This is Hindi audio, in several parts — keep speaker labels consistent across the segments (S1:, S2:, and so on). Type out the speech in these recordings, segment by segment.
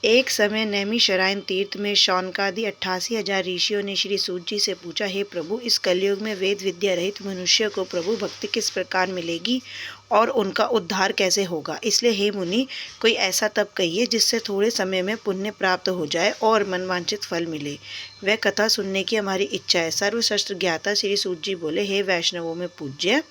S1: एक समय नैमिषारण्य तीर्थ में शौनकादि 88,000 ऋषियों ने श्री सूत जी से पूछा, हे प्रभु, इस कलयुग में वेद विद्या रहित मनुष्य को प्रभु भक्ति किस प्रकार मिलेगी और उनका उद्धार कैसे होगा। इसलिए हे मुनि, कोई ऐसा तप कहिए जिससे थोड़े समय में पुण्य प्राप्त हो जाए और मनवांछित फल मिले। वह कथा सुनने की हमारी इच्छा है। सर्वशास्त्र ज्ञाता श्री सूत जी बोले, हे वैष्णवों में पूज्य,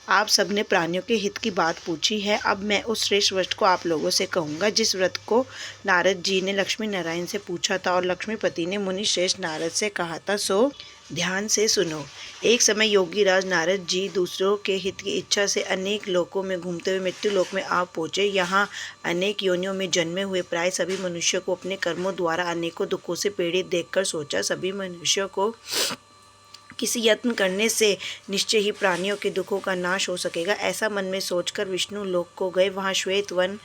S1: आप सबने प्राणियों के हित की बात पूछी है। अब मैं उस श्रेष्ठ व्रत को आप लोगों से कहूँगा जिस व्रत को नारद जी ने लक्ष्मी नारायण से पूछा था और लक्ष्मीपति ने मुनि श्रेष्ठ नारद से कहा था, सो ध्यान से सुनो। एक समय योगी राज नारद जी दूसरों के हित की इच्छा से अनेक लोकों में घूमते हुए मृत्यु लोक में आ पहुँचे। यहाँ अनेक योनियों में जन्मे हुए प्राय सभी मनुष्यों को अपने कर्मों द्वारा अनेकों दुखों से पीड़ित देखकर सोचा, सभी मनुष्यों को किसी यत्न करने से निश्चय ही प्राणियों के दुखों का नाश हो सकेगा। ऐसा मन में सोचकर विष्णु लोक को गए। वहाँ श्वेत वन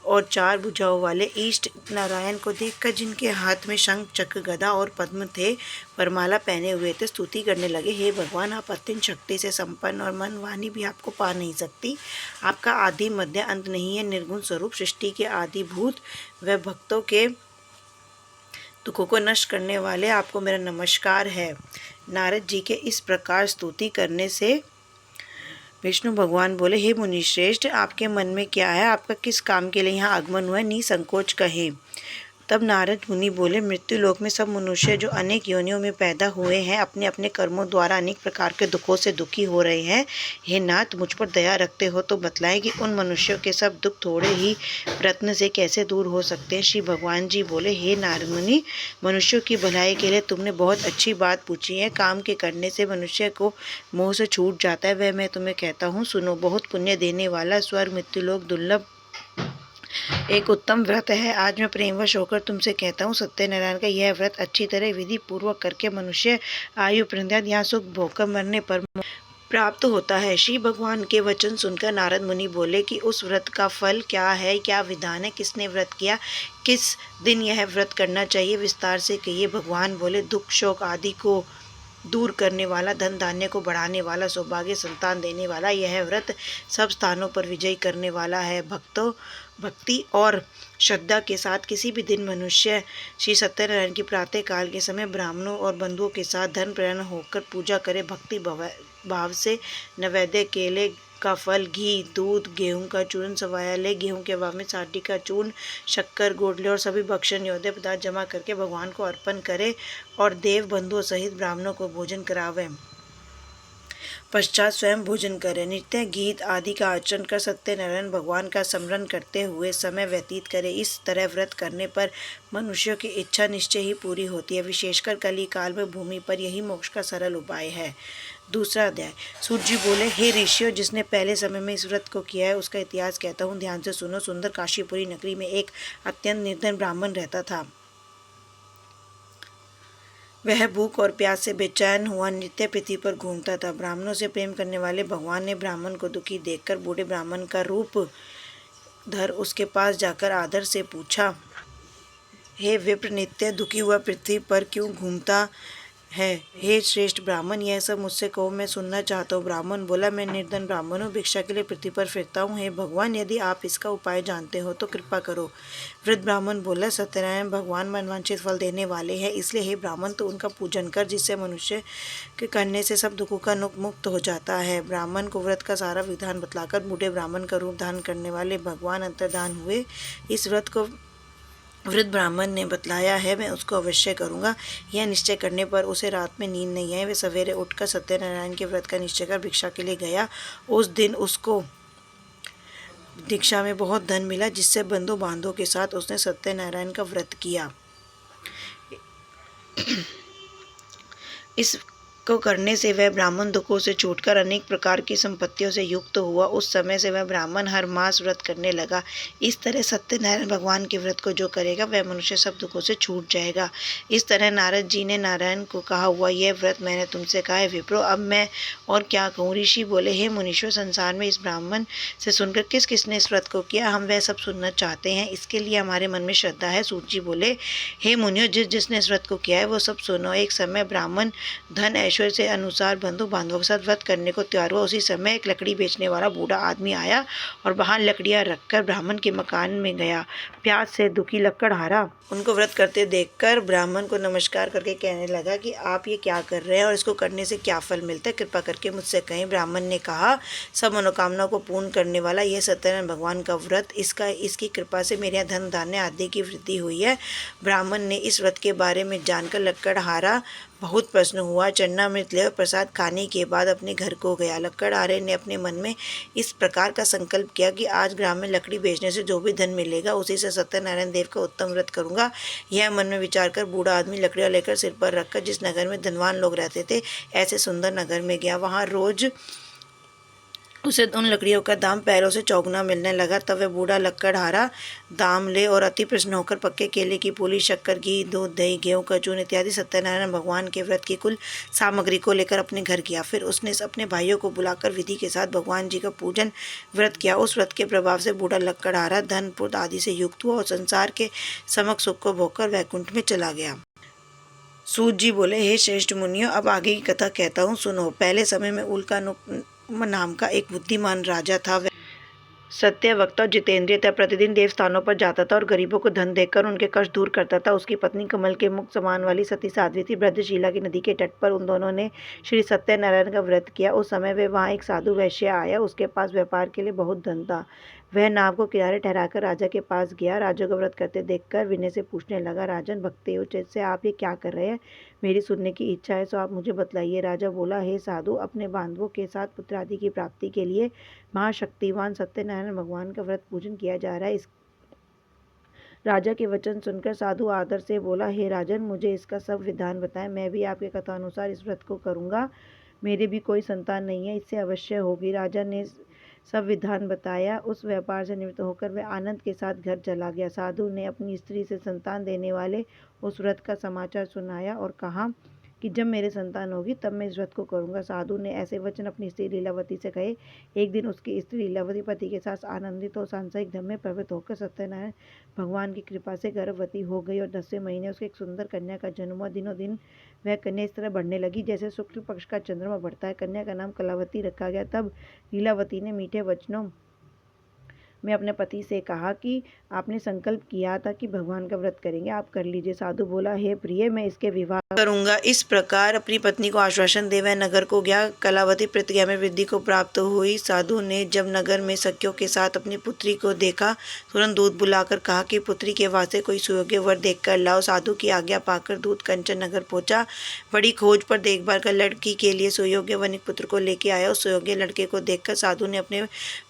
S1: और 4 भुजाओं वाले इष्ट नारायण को देखकर, जिनके हाथ में शंख चक्र गदा और पद्म थे, वरमाला पहने हुए थे, स्तुति करने लगे, हे भगवान, आप अत्यंत शक्ति से संपन्न और मन वाणी भी आपको पा नहीं सकती। आपका आदि मध्य अंत नहीं है। निर्गुण स्वरूप सृष्टि के आदिभूत व भक्तों के दुखों को नष्ट करने वाले, आपको मेरा नमस्कार है। नारद जी के इस प्रकार स्तुति करने से विष्णु भगवान बोले, हे मुनिश्रेष्ठ, आपके मन में क्या है? आपका किस काम के लिए यहाँ आगमन हुआ है? निसंकोच कहें। तब नारद मुनि बोले, मृत्यु लोक में सब मनुष्य जो अनेक योनियों में पैदा हुए हैं, अपने अपने कर्मों द्वारा अनेक प्रकार के दुखों से दुखी हो रहे हैं। हे नाथ, मुझ पर दया रखते हो तो बतलाएं कि उन मनुष्यों के सब दुख थोड़े ही प्रयत्न से कैसे दूर हो सकते हैं। श्री भगवान जी बोले, हे नारद मुनि, मनुष्यों की भलाई के लिए तुमने बहुत अच्छी बात पूछी है। काम के करने से मनुष्य को मोह से छूट जाता है, वह मैं तुम्हें कहता हूँ, सुनो। बहुत पुण्य देने वाला स्वर्ग मृत्युलोक दुर्लभ एक उत्तम व्रत है। आज मैं प्रेमवश होकर तुमसे कहता हूँ, सत्यनारायण का यह व्रत अच्छी तरह विधि पूर्वक करके मनुष्य आयु पर्यंत यहाँ सुख भोगकर मरने पर प्राप्त होता है। श्री भगवान के वचन सुनकर नारद मुनि बोले कि उस व्रत का फल क्या है, क्या विधान है, किसने व्रत किया, किस दिन यह व्रत करना चाहिए, विस्तार से कहिए। भगवान बोले, दुख शोक आदि को दूर करने वाला, धन धान्य को बढ़ाने वाला, सौभाग्य संतान देने वाला, यह व्रत सब स्थानों पर विजय करने वाला है। भक्ति और श्रद्धा के साथ किसी भी दिन मनुष्य श्री सत्यनारायण की प्रातः काल के समय ब्राह्मणों और बंधुओं के साथ धन प्रयाण होकर पूजा करे। भक्ति भाव से नैवेद्य, केले का फल, घी, दूध, गेहूं का चूर्ण, सवाया ले, गेहूं के अभाव में साठी का चूर्ण, शक्कर, गोडले और सभी भक्षण योग्य पदार्थ जमा करके भगवान को अर्पण करे और देव बंधुओं सहित ब्राह्मणों को भोजन करावे। पश्चात स्वयं भोजन करें। नित्य गीत आदि का आचरण कर सत्यनारायण भगवान का स्मरण करते हुए समय व्यतीत करें। इस तरह व्रत करने पर मनुष्यों की इच्छा निश्चय ही पूरी होती है। विशेषकर कली काल में भूमि पर यही मोक्ष का सरल उपाय है। दूसरा अध्याय। सूत जी बोले, हे ऋषियों, जिसने पहले समय में इस व्रत को किया है उसका इतिहास कहता हूँ, ध्यान से सुनो। सुंदर काशीपुरी नगरी में एक अत्यंत निर्धन ब्राह्मण रहता था। वह भूख और प्यास से बेचैन हुआ नित्य पृथ्वी पर घूमता था। ब्राह्मणों से प्रेम करने वाले भगवान ने ब्राह्मण को दुखी देखकर बूढ़े ब्राह्मण का रूप धर उसके पास जाकर आदर से पूछा, हे विप्र, नित्य दुखी हुआ पृथ्वी पर क्यों घूमता है? हे श्रेष्ठ ब्राह्मण, यह सब मुझसे कहो, मैं सुनना चाहता हूँ। ब्राह्मण बोला, मैं निर्धन ब्राह्मण हूँ, भिक्षा के लिए पृथ्वी पर फिरता हूँ। हे भगवान, यदि आप इसका उपाय जानते हो तो कृपा करो। वृद्ध ब्राह्मण बोला, सत्यनारायण भगवान मनवांछित फल देने वाले हैं, इसलिए हे ब्राह्मण, तो उनका पूजन कर, जिससे मनुष्य के करने से सब दुखों का मुक्त हो जाता है। ब्राह्मण को व्रत का सारा विधान बतलाकर बूढ़े ब्राह्मण का रूप धारण करने वाले भगवान अंतर्धान हुए। इस व्रत को वृद्ध ब्राह्मण ने बतलाया है, मैं उसको अवश्य करूँगा। यह निश्चय करने पर उसे रात में नींद नहीं आई। वह सवेरे उठकर सत्यनारायण के व्रत का निश्चय कर भिक्षा के लिए गया। उस दिन उसको दीक्षा में बहुत धन मिला, जिससे बंधु बांधवों के साथ उसने सत्यनारायण का व्रत किया। इस को करने से वह ब्राह्मण दुखों से छूटकर अनेक प्रकार की संपत्तियों से युक्त हुआ। उस समय से वह ब्राह्मण हर मास व्रत करने लगा। इस तरह सत्यनारायण भगवान के व्रत को जो करेगा वह मनुष्य सब दुखों से छूट जाएगा। इस तरह नारद जी ने नारायण को कहा हुआ यह व्रत मैंने तुमसे कहा है विप्रो, अब मैं और क्या कहूँ। ऋषि बोले, हे मुनीश्वर, संसार में इस ब्राह्मण से सुनकर किस किसने इस व्रत को किया, हम वह सब सुनना चाहते हैं, इसके लिए हमारे मन में श्रद्धा है। सूत जी बोले, हे मुनियों, जिसने इस व्रत को किया है वो सब सुनो। एक समय ब्राह्मण धन ऐश्वर्य से अनुसार बंधु बांधवों के साथ व्रत करने को तैयार हुआ। उसी समय एक लकड़ी बेचने वाला बूढ़ा आदमी आया और वहां लकड़ियां रखकर ब्राह्मण के मकान में गया। प्यास से दुखी लकड़हारा उनको व्रत करते देखकर ब्राह्मण को नमस्कार करके कहने लगा कि आप ये क्या कर रहे हैं और इसको करने से क्या फल मिलता है, कृपा करके मुझसे कहें। ब्राह्मण ने कहा, सब मनोकामनाओं को पूर्ण करने वाला यह सत्यनारायण भगवान का व्रत, इसकी कृपा से मेरे यहाँ धन धान्य आदि की वृद्धि हुई है। ब्राह्मण ने इस व्रत के बारे में जानकर लकड़हारा बहुत प्रसन्न हुआ। चरणामृत ले प्रसाद खाने के बाद अपने घर को गया। लकड़हारे ने अपने मन में इस प्रकार का संकल्प किया कि आज ग्राम में लकड़ी बेचने से जो भी धन मिलेगा उसी से सत्यनारायण देव का उत्तम व्रत करूंगा। यह मन में विचार कर बूढ़ा आदमी लकड़ियां लेकर सिर पर रखकर जिस नगर में धनवान लोग रहते थे ऐसे सुंदर नगर में गया। वहां रोज उसे उन लकड़ियों का दाम पैरों से चौगुना मिलने लगा। तब वह बूढ़ा लकड़हारा दाम ले और अति प्रसन्न होकर पक्के केले की पूली, शक्कर, घी, दूध, दही, गेहूं का चूर्ण इत्यादि सत्यनारायण भगवान के व्रत की कुल सामग्री को लेकर अपने घर गया। फिर उसने अपने भाइयों को बुलाकर विधि के साथ भगवान जी का पूजन व्रत किया। उस व्रत के प्रभाव से बूढ़ा लकड़हारा धन पुत्र आदि से युक्त हुआ और संसार के समक सुख को भोगकर वैकुंठ में चला गया। सूत जी बोले, हे श्रेष्ठ मुनियों, अब आगे की कथा कहता हूँ, सुनो। पहले समय में उल्का नाम का एक बुद्धिमान राजा था। वह सत्य वक्ता और जितेंद्रिय था। प्रतिदिन देव स्थानों पर जाता था और गरीबों को धन देकर उनके कष्ट दूर करता था। उसकी पत्नी कमल के मुख समान वाली सती साध्वी थी। ब्रजशीला की नदी के तट पर उन दोनों ने श्री सत्यनारायण का व्रत किया। उस समय वे वहाँ एक साधु वैश्य आया। उसके पास व्यापार के लिए बहुत धन था। वह नाव को किनारे ठहराकर राजा के पास गया। राजा को व्रत करते देखकर विनय से पूछने लगा, राजन, भक्ति उचित से आप ये क्या कर रहे हैं? मेरी सुनने की इच्छा है, सो आप मुझे बतलाइए। राजा बोला, हे साधु, अपने बांधवों के साथ पुत्र आदि की प्राप्ति के लिए महाशक्तिवान सत्यनारायण भगवान का व्रत पूजन किया जा रहा है। राजा के वचन सुनकर साधु आदर से बोला, हे राजन, मुझे इसका सब विधान बताएं। मैं भी आपके कथानुसार इस व्रत को करूंगा। मेरे भी कोई संतान नहीं है, इससे अवश्य होगी। राजा ने सब विधान बताया। उस व्यापार से निवृत्त होकर वह आनंद के साथ घर चला गया। साधु ने अपनी स्त्री से संतान देने वाले उस व्रत का समाचार सुनाया और कहा कि जब मेरे संतान होगी तब मैं इस व्रत को करूंगा। साधु ने ऐसे वचन अपनी स्त्री लीलावती से कहे। एक दिन उसकी स्त्री लीलावती पति के साथ आनंदित और सांसारिक धन में प्रवृत्त होकर सत्यनारायण भगवान की कृपा से गर्भवती हो गई और 10वें महीने उसके एक सुंदर कन्या का जन्म हुआ। दिनों दिन वह कन्या इस तरह बढ़ने लगी जैसे शुक्ल पक्ष का चंद्रमा बढ़ता है। कन्या का नाम कलावती रखा गया। तब लीलावती ने मीठे वचनों मैं अपने पति से कहा कि आपने संकल्प किया था कि भगवान का व्रत करेंगे, आप कर लीजिए। साधु बोला, हे प्रिय, मैं इसके विवाह करूंगा। इस प्रकार अपनी पत्नी को आश्वासन दे वह नगर को गया। कलावती प्रतिज्ञा में वृद्धि को प्राप्त हुई। साधु ने जब नगर में सखियों के साथ अपनी पुत्री को देखा, तुरंत दूत बुलाकर कहा कि पुत्री के वास्ते कोई सुयोग्य वर देखकर लाओ। साधु की आज्ञा पाकर दूत कंचन नगर पहुंचा। बड़ी खोज पर देखभाल कर लड़की के लिए सुयोग्य वनिक पुत्र को लेके आया। उस सुयोग्य लड़के को देखकर साधु ने अपने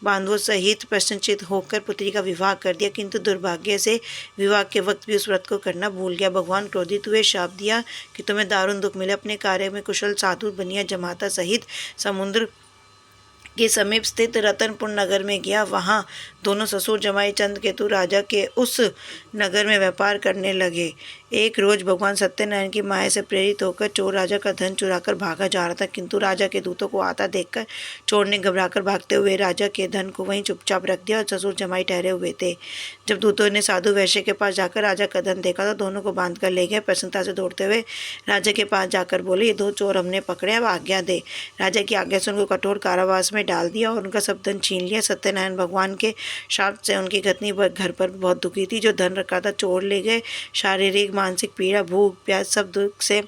S1: बांधवों सहित प्रसन्नचित्त होकर पुत्री का विवाह कर दिया, किंतु दुर्भाग्य से विवाह के वक्त भी उस व्रत को करना भूल गया। भगवान क्रोधित हुए, शाप दिया कि तुम्हें दारुण दुख मिले। अपने कार्य में कुशल साधु बनिया जमाता सहित समुद्र के समीप स्थित रतनपुर नगर में गया। वहां दोनों ससुर जमाई चंद्रकेतु राजा के उस नगर में व्यापार करने लगे। एक रोज भगवान सत्यनारायण की माया से प्रेरित होकर चोर राजा का धन चुराकर भागा जा रहा था, किंतु राजा के दूतों को आता देखकर चोर ने घबराकर भागते हुए राजा के धन को वहीं चुपचाप रख दिया और ससुर जमाई ठहरे हुए थे। जब दूतों ने साधु वैश्य के पास जाकर राजा का धन देखा तो दोनों को बांध कर ले गए। प्रसन्नता से दौड़ते हुए राजा के पास जाकर बोले, ये 2 चोर हमने पकड़े, अब आज्ञा दे। राजा की आज्ञा से उनको कठोर कारावास में डाल दिया और उनका सब धन छीन लिया। सत्यनारायण भगवान के शाप से उनकी पत्नी घर पर बहुत दुखी थी। जो धन रखा था चोर ले गए। शारीरिक मानसिक पीड़ा, भूख प्यास सब दुख से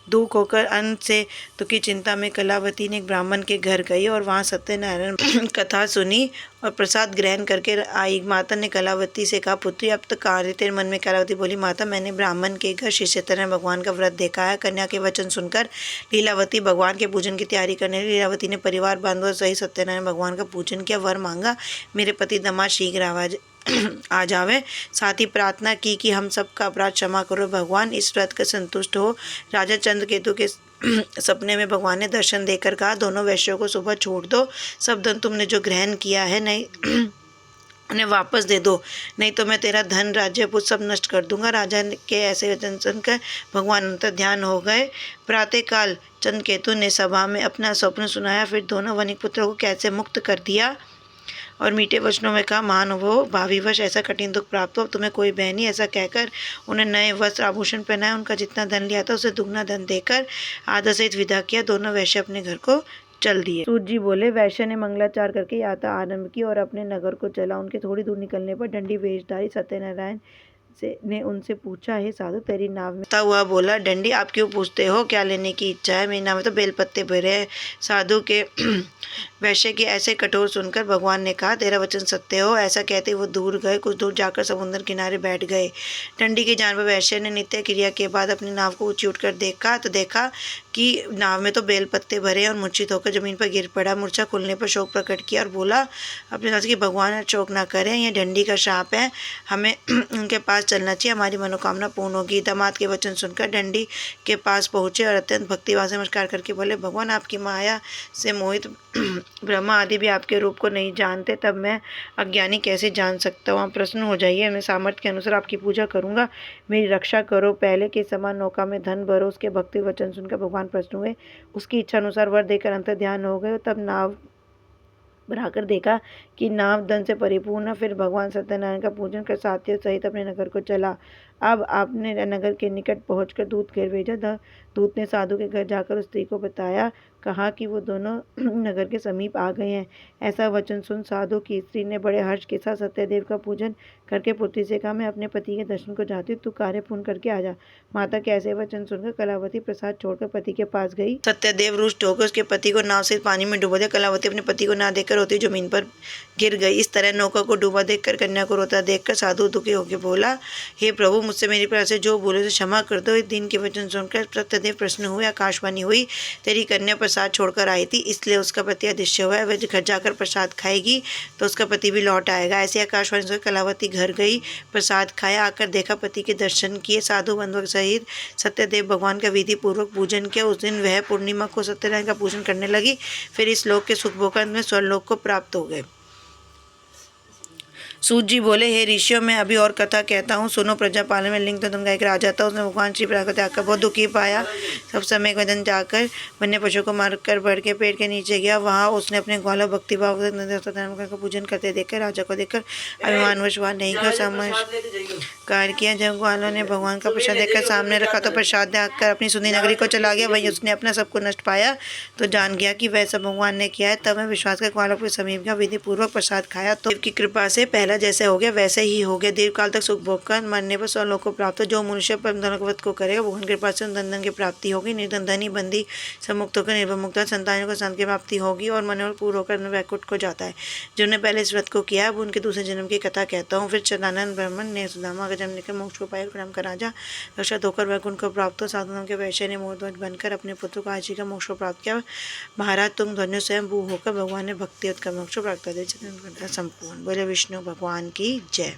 S1: दुख होकर अन्न से दुखी चिंता में कलावती ने एक ब्राह्मण के घर गई और वहां सत्यनारायण कथा सुनी और प्रसाद ग्रहण करके आई। माता ने कलावती से कहा, पुत्री, अब तक कहाँ रही? तेरे मन में? कलावती बोली, माता, मैंने ब्राह्मण के घर श्री सत्यनारायण भगवान का व्रत देखा है। कन्या के वचन सुनकर लीलावती भगवान के पूजन की तैयारी करने लगी। लीलावती ने परिवार बांधवों सहित सत्यनारायण भगवान का पूजन किया, वर मांगा, मेरे पति दामाद शीघ्र आ जावे। साथ ही प्रार्थना की कि हम सबका अपराध क्षमा करो, भगवान इस व्रत का संतुष्ट हो। राजा चंद्रकेतु के सपने में भगवान ने दर्शन देकर कहा, दोनों वैश्यों को सुबह छोड़ दो। सब धन तुमने जो ग्रहण किया है नहीं उन्हें वापस दे दो, नहीं तो मैं तेरा धन राज्य पुत्र सब नष्ट कर दूंगा। राजा के ऐसे वचन सुनकर भगवान अंतर ध्यान हो गए। प्रातःकाल चंद्रकेतु ने सभा में अपना स्वप्न सुनाया, फिर दोनों वनिक पुत्रों को कैसे मुक्त कर दिया और मीठे वचनों में कहा, महानुभाव, भाविवश ऐसा कठिन दुख प्राप्त हो, तुम्हें कोई भय नहीं। ऐसा कहकर उन्हें नए वस्त्र आभूषण पहनाए, उनका जितना धन लिया था उसे दुगना धन देकर आदर सहित विदा किया। दोनों वैश्य अपने घर को चल दिए। सूत जी बोले, वैश्य ने मंगलाचार करके यात्रा आरंभ की और अपने नगर को चला। उनके थोड़ी दूर निकलने पर डंडी वेशधारी सत्यनारायण ने उनसे पूछा, हे साधु, तेरी नाव में हुआ बोला, डंडी, आप क्यों पूछते हो, क्या लेने की इच्छा है? मेरी नाव में तो बेलपत्ते भरे हैं। साधु के वैश्य के ऐसे कठोर सुनकर भगवान ने कहा, तेरा वचन सत्य हो। ऐसा कहते वो दूर गए। कुछ दूर जाकर समुद्र किनारे बैठ गए। डंडी की जान पर वैश्य ने नित्य क्रिया के बाद अपनी नाव को ऊंची उठकर देखा तो देखा कि नाव में तो बेलपत्ते भरे और मूर्छित होकर जमीन पर गिर पड़ा। मूर्छा खुलने पर शोक प्रकट किया और बोला अपने नाथ कि भगवान शोक ना करें, यह डंडी का शाप है, हमें उनके पास चलना चाहिए, हमारी मनोकामना पूर्ण होगी। दामाद के वचन सुनकर डंडी के पास पहुंचे और अत्यंत भक्तिभाव से नमस्कार करके बोले, भगवान, आपकी माया से मोहित ब्रह्मा आदि भी आपके रूप को नहीं जानते, तब मैं अज्ञानी कैसे जान सकता हूँ? आप प्रसन्न हो जाइए, मैं सामर्थ्य के अनुसार आपकी पूजा करूँगा, मेरी रक्षा करो। पहले के समान नौका में धन भरो। उसके भक्ति वचन सुनकर भगवान प्रसन्न हुए, उसकी इच्छा अनुसार वर देकर अंतर ध्यान हो गए। तब नाव बढ़ाकर देखा कि नाव धन से परिपूर्ण। फिर भगवान सत्यनारायण का पूजन कर साथियों सहित अपने नगर को चला। अब आपने नगर के निकट पहुंचकर दूत घर भेजा। दूत ने साधु के घर जाकर उस स्त्री को बताया, कहा कि वो दोनों नगर के समीप आ गए हैं। ऐसा वचन सुन साधु की स्त्री ने बड़े हर्ष के साथ सत्यदेव का पूजन करके पुत्री से कहा, मैं अपने पति के दर्शन को जाती हूँ, तू कार्य पूर्ण करके आ जा। माता के ऐसे वचन सुनकर कलावती प्रसाद छोड़कर पति के पास गई। सत्यदेव रुष्ट होकर उसके पति को नाव से पानी में डुबा दिया। कलावती अपने पति को ना देखकर रोती जमीन पर गिर गई। इस तरह नौका को डूबा देखकर, कन्या को रोता देखकर साधु दुखी होकर बोला, हे प्रभु, मुझसे मेरी प्रजा से जो बोले तो क्षमा कर दो। इस दिन के वचन सुनकर सत्यदेव प्रश्न हुए। आकाशवाणी हुई, तेरी कन्या प्रसाद छोड़कर आई थी, इसलिए उसका पति अदृश्य हुआ है। वह घर जाकर प्रसाद खाएगी तो उसका पति भी लौट आएगा। ऐसी आकाशवाणी से कलावती घर गई, प्रसाद खाया। आकर देखा, पति के दर्शन किए। साधु बंधु सहित सत्यदेव भगवान का विधि पूर्वक पूजन किया। उस दिन वह पूर्णिमा को सत्यनारायण का पूजन करने लगी। फिर इस लोक के सुख भोग में स्वर्लोक को प्राप्त हो गए। सूत जी बोले, हे ऋषियों, मैं अभी और कथा कहता हूँ, सुनो। प्रजापालन में लिंग तदम का एक राजा था। उसने भगवान श्री प्रकट आकर बहुत दुखी पाया। सब समय वदन जाकर वन्य पशु को मारकर बढ़ के पेड़ के नीचे गया। वहाँ उसने अपने ग्वालों भक्तिभाव सत्यनारायण का पूजन करते देखकर राजा को देखकर अभिमानवश वहाँ नहीं गया, चमत्कार किया। जब ग्वालों ने भगवान का प्रसाद देखकर सामने रखा तो प्रसाद देकर अपनी सुंदरी नगरी को चला गया। वहीं उसने अपना सबको नष्ट पाया तो जान गया कि वह सब भगवान ने किया है। तब मैं विश्वास कर ग्वालों के समीप गया, विधि पूर्वक प्रसाद खाया तो देव की कृपा से पहला जैसे हो गया वैसे ही हो गया। दीर्घ काल तक सुख भोग कर मरने पर स्वर्लोक को प्राप्त हो। जो मनुष्य परम धनवत को करेगा, भगवान की कृपा से धन की प्राप्ति होगी। निर्धन धनी बंदी से मुक्त होकर निर्भय मुक्त, संतानों को संत की प्राप्ति होगी और मनोरथ पूर्ण होकर वैकुंठ को जाता है। जिन्होंने पहले इस व्रत को किया, अब उनके दूसरे जन्म की कथा कहता हूँ। फिर चंदानंद ब्राह्मण ने सुदामा का जन्म लेकर मोक्ष को पाया। क्रम का राजा रक्षित होकर वैकुंठ को प्राप्त हो। साधुओं के वैश्य ने मोहध्वज बनकर अपने पुत्र को आजीविका मोक्ष को प्राप्त किया। महाराज तुंग ध्वन्य स्वयं भू होकर भगवान ने भक्ति उत्कर मोक्ष प्राप्त कर दिया। संपूर्ण बोले विष्णु भगवान की जय।